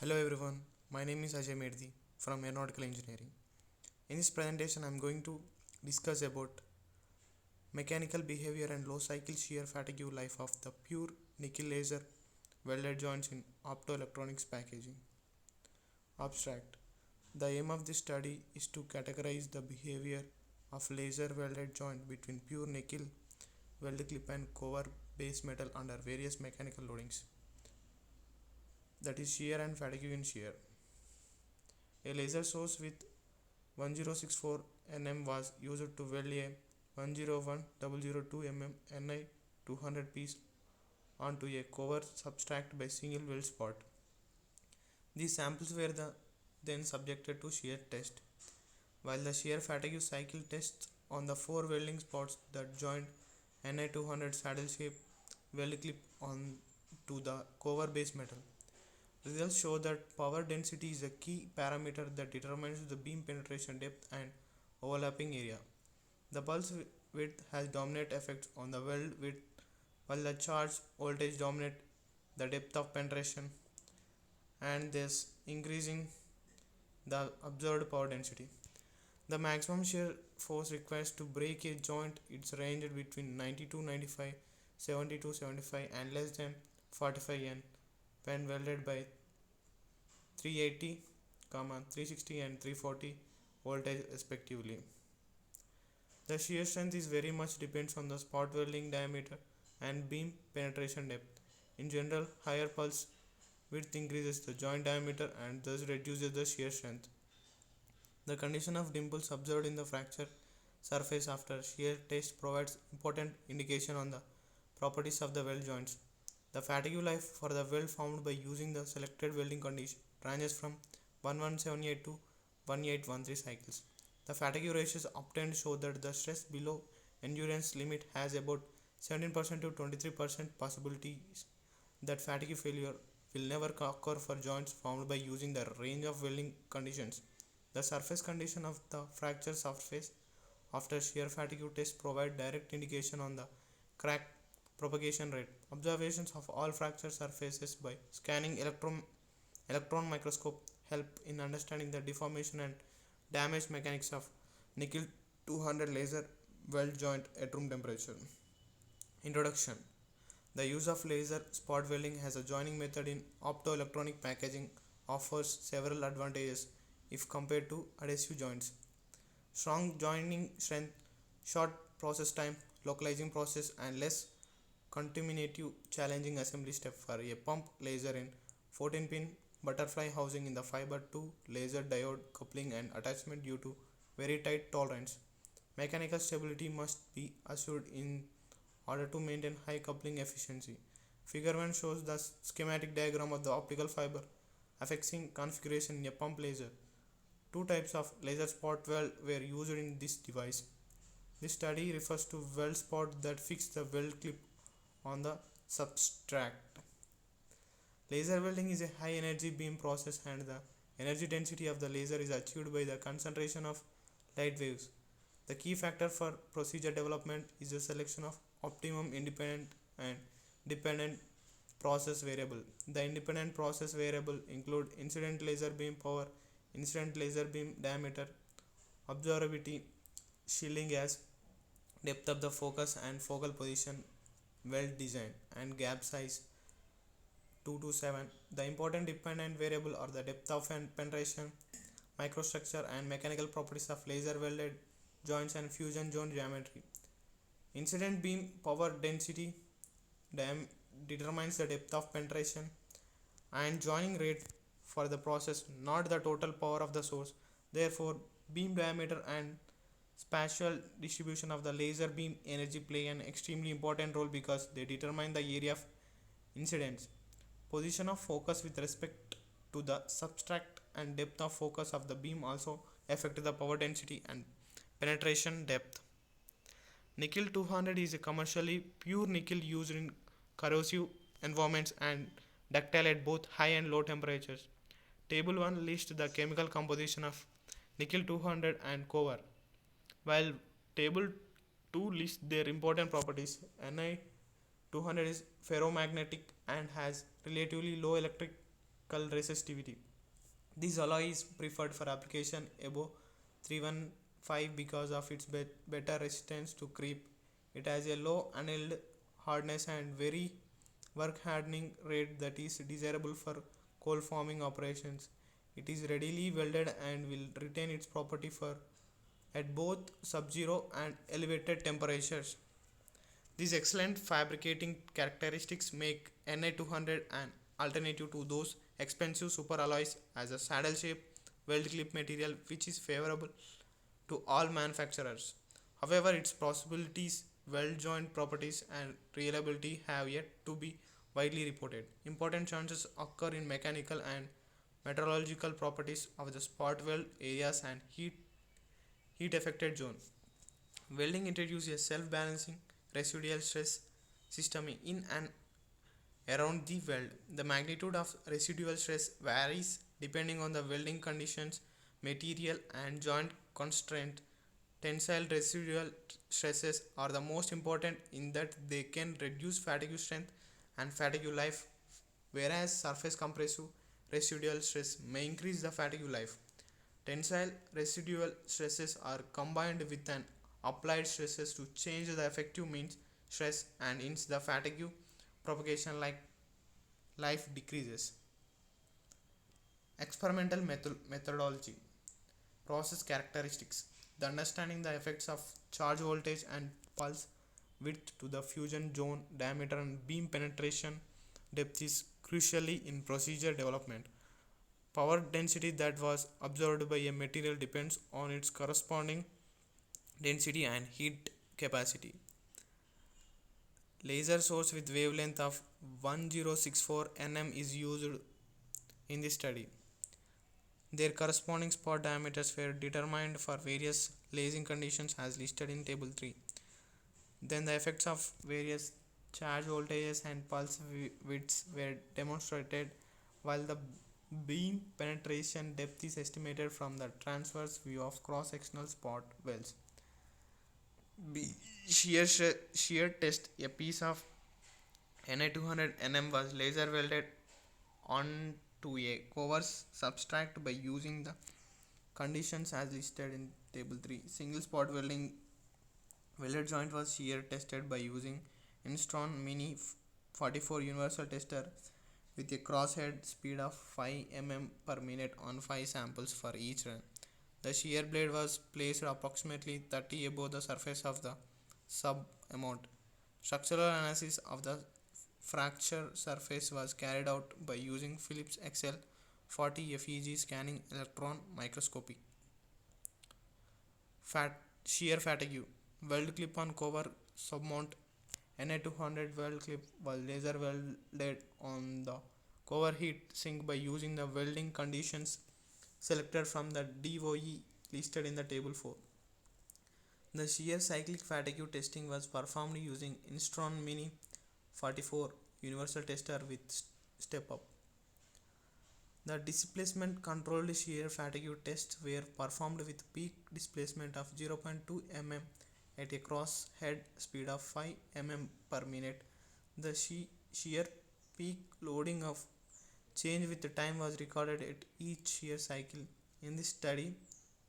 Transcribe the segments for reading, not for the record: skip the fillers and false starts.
Hello everyone, my name is Ajay Meddi from Aeronautical Engineering. In this presentation, I am going to discuss about mechanical behavior and low cycle shear fatigue life of the pure nickel laser welded joints in optoelectronics packaging. Abstract. The aim of this study is to categorize the behavior of laser welded joint between pure nickel weld clip and cover base metal under various mechanical loadings, that is shear and fatigue in shear. A laser source with 1064 nm was used to weld a 101002 mm Ni 200 piece onto a cover substract by single weld spot. These samples were then subjected to shear test. While the shear fatigue cycle tests on the four welding spots that joined Ni 200 saddle shape weld clip on to the cover base metal. Results show that power density is a key parameter that determines the beam penetration depth and overlapping area. The pulse width has dominant effects on the weld width, while the charge voltage dominate the depth of penetration and thus increasing the observed power density. The maximum shear force required to break a joint is ranged between 90 to 95, 70 to 75 and less than 45 N when welded by 380, 360 and 340 voltage respectively. The shear strength is very much depends on the spot welding diameter and beam penetration depth. In general, higher pulse width increases the joint diameter and thus reduces the shear strength. The condition of dimples observed in the fracture surface after shear test provides important indication on the properties of the weld joints. The fatigue life for the weld formed by using the selected welding condition ranges from 1178 to 1813 cycles. The fatigue ratios obtained show that the stress below endurance limit has about 17% to 23% possibilities that fatigue failure will never occur for joints formed by using the range of welding conditions. The surface condition of the fracture surface after shear fatigue test provide direct indication on the crack propagation rate. Observations of all fracture surfaces by scanning electron microscope help in understanding the deformation and damage mechanics of nickel 200 laser weld joint at room temperature. Introduction. The use of laser spot welding as a joining method in optoelectronic packaging offers several advantages if compared to adhesive joints. Strong joining strength, short process time, localizing process and less contaminative challenging assembly step for a pump laser in 14 pin butterfly housing in the fiber to laser diode coupling and attachment due to very tight tolerance. Mechanical stability must be assured in order to maintain high coupling efficiency. Figure 1 shows the schematic diagram of the optical fiber affixing configuration in a pump laser. Two types of laser spot weld were used in this device. This study refers to weld spot that fix the weld clip on the substract. Laser welding is a high energy beam process and the energy density of the laser is achieved by the concentration of light waves. The key factor for procedure development is the selection of optimum independent and dependent process variable. The independent process variable include incident laser beam power, incident laser beam diameter, observability, shielding gas, depth of the focus and focal position, weld design, and gap size 2 to 7. The important dependent variable are the depth of penetration, microstructure, and mechanical properties of laser welded joints and fusion zone geometry. Incident beam power density determines the depth of penetration and joining rate for the process, not the total power of the source. Therefore, beam diameter and spatial distribution of the laser beam energy play an extremely important role because they determine the area of incidence, position of focus with respect to the subtract, and depth of focus of the beam also affect the power density and penetration depth. Nickel 200 is a commercially pure nickel used in corrosive environments and ductile at both high and low temperatures. Table 1 lists the chemical composition of nickel 200 and cover, while table 2 lists their important properties. Ni 200 is ferromagnetic and has relatively low electric resistivity. This alloy is preferred for application above 315 because of its better resistance to creep. It has a low annealed hardness and very work hardening rate that is desirable for cold forming operations. It is readily welded and will retain its property for at both sub-zero and elevated temperatures. These excellent fabricating characteristics make Na200 an alternative to those expensive superalloys as a saddle shape weld clip material which is favorable to all manufacturers. However, its possibilities, weld joint properties, and reliability have yet to be widely reported. Important changes occur in mechanical and meteorological properties of the spot weld areas and heat affected zones. Welding introduces a self-balancing residual stress system in and around the weld. The magnitude of residual stress varies depending on the welding conditions, material, and joint constraint. Tensile residual stresses are the most important in that they can reduce fatigue strength and fatigue life, whereas surface compressive residual stress may increase the fatigue life. Tensile residual stresses are combined with an applied stresses to change the effective mean stress and hence the fatigue propagation like life decreases. Experimental methodology. Process characteristics. The understanding the effects of charge voltage and pulse width to the fusion zone diameter and beam penetration depth is crucially in procedure development. Power density that was observed by a material depends on its corresponding density and heat capacity. Laser source with wavelength of 1064 nm is used in this study. Their corresponding spot diameters were determined for various lasing conditions as listed in table 3. Then the effects of various charge voltages and pulse widths were demonstrated while the beam penetration depth is estimated from the transverse view of cross-sectional spot welds. Shear test. A piece of Na200 nm was laser welded onto a cover substrate by using the conditions as listed in table 3. Single spot welded joint was shear tested by using Instron Mini 44 universal tester with a crosshead speed of 5 mm per minute on 5 samples for each run. The shear blade was placed approximately 30 above the surface of the sub amount. Structural analysis of the fracture surface was carried out by using Phillips Excel 40 FEG scanning electron microscopy. Shear fatigue. Weld clip on cover submount. Na200 weld clip was laser welded on the cover heat sink by using the welding conditions selected from the DOE listed in the table 4. The shear cyclic fatigue testing was performed using Instron Mini 44 universal tester with step up. The displacement controlled shear fatigue tests were performed with peak displacement of 0.2 mm at a cross head speed of 5 mm per minute. The shear peak loading of change with the time was recorded at each shear cycle. In this study,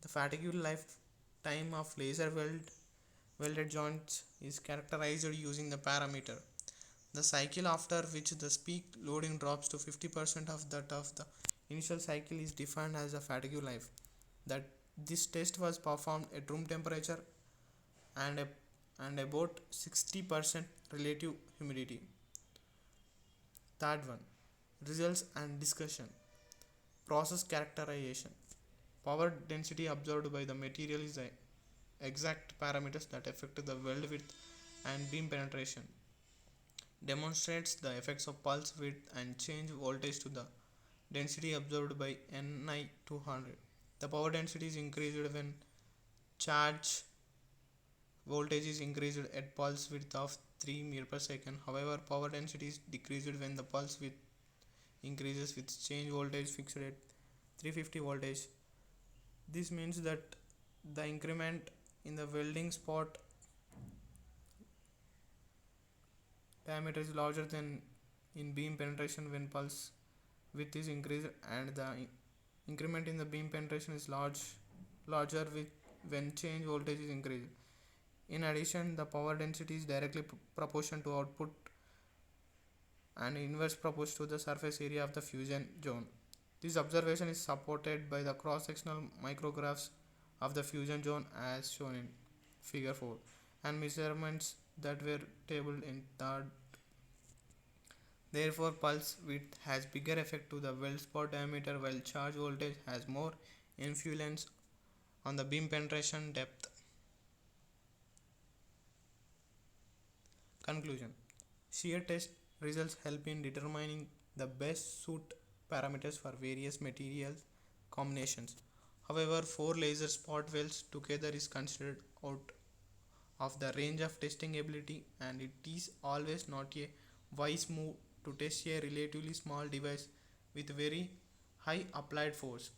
the fatigue lifetime of laser welded joints is characterized using the parameter. The cycle after which the peak loading drops to 50% of that of the initial cycle is defined as the fatigue life. That this test was performed at room temperature and about 60% relative humidity. Third one, results and discussion. Process characterization. Power density observed by the material is the exact parameters that affect the weld width and beam penetration. Demonstrates the effects of pulse width and change voltage to the density observed by Ni200. The power density is increased when charge voltage is increased at pulse width of 3 m per second. However, power density is decreased when the pulse width increases with change voltage fixed at 350 voltage. This means that the increment in the welding spot diameter is larger than in beam penetration when pulse width is increased and the increment in the beam penetration is larger with when change voltage is increased. In addition, the power density is directly proportional to output and inverse proportional to the surface area of the fusion zone. This observation is supported by the cross-sectional micrographs of the fusion zone as shown in figure 4 and measurements that were tabled in third. Therefore, pulse width has bigger effect to the weld spot diameter while charge voltage has more influence on the beam penetration depth. Conclusion: shear test results help in determining the best suit parameters for various material combinations. However, 4 laser spot welds together is considered out of the range of testing ability, and it is always not a wise move to test a relatively small device with very high applied force.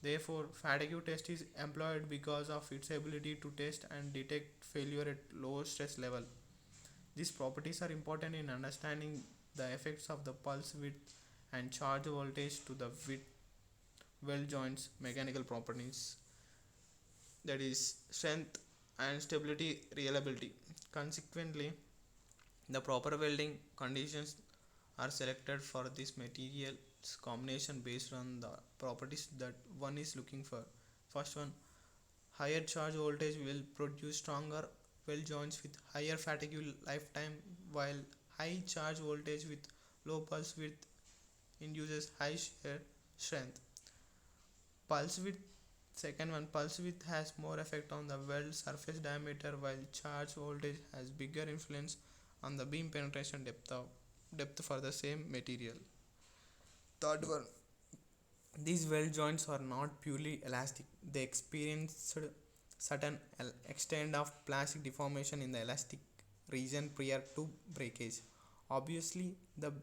Therefore, fatigue test is employed because of its ability to test and detect failure at low stress level. These properties are important in understanding the effects of the pulse width and charge voltage to the weld joints mechanical properties, that is strength and stability reliability. Consequently, the proper welding conditions are selected for this materials combination based on the properties that one is looking for. First one, higher charge voltage will produce stronger weld joints with higher fatigue lifetime, while high charge voltage with low pulse width induces high shear strength. Pulse width, second one, pulse width has more effect on the weld surface diameter, while charge voltage has bigger influence on the beam penetration depth for the same material. Third one, these weld joints are not purely elastic. They experience certain extent of plastic deformation in the elastic region prior to breakage. Obviously, the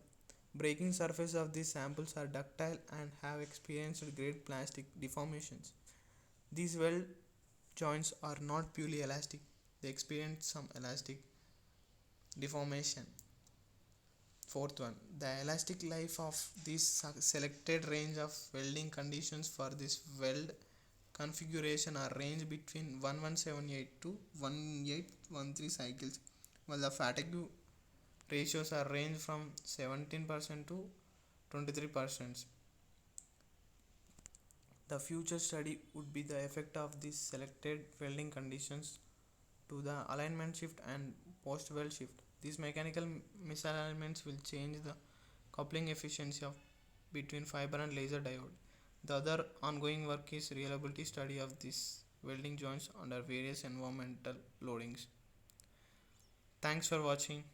breaking surface of these samples are ductile and have experienced great plastic deformations. These weld joints are not purely elastic. They experience some elastic deformation. Fourth one, the elastic life of this selected range of welding conditions for this weld configuration are range between 1178 to 1813 cycles, while the fatigue ratios are range from 17% to 23%. The future study would be the effect of these selected welding conditions to the alignment shift and post weld shift. These mechanical misalignments will change the coupling efficiency of between fiber and laser diode. The other ongoing work is reliability study of these welding joints under various environmental loadings. Thanks for watching.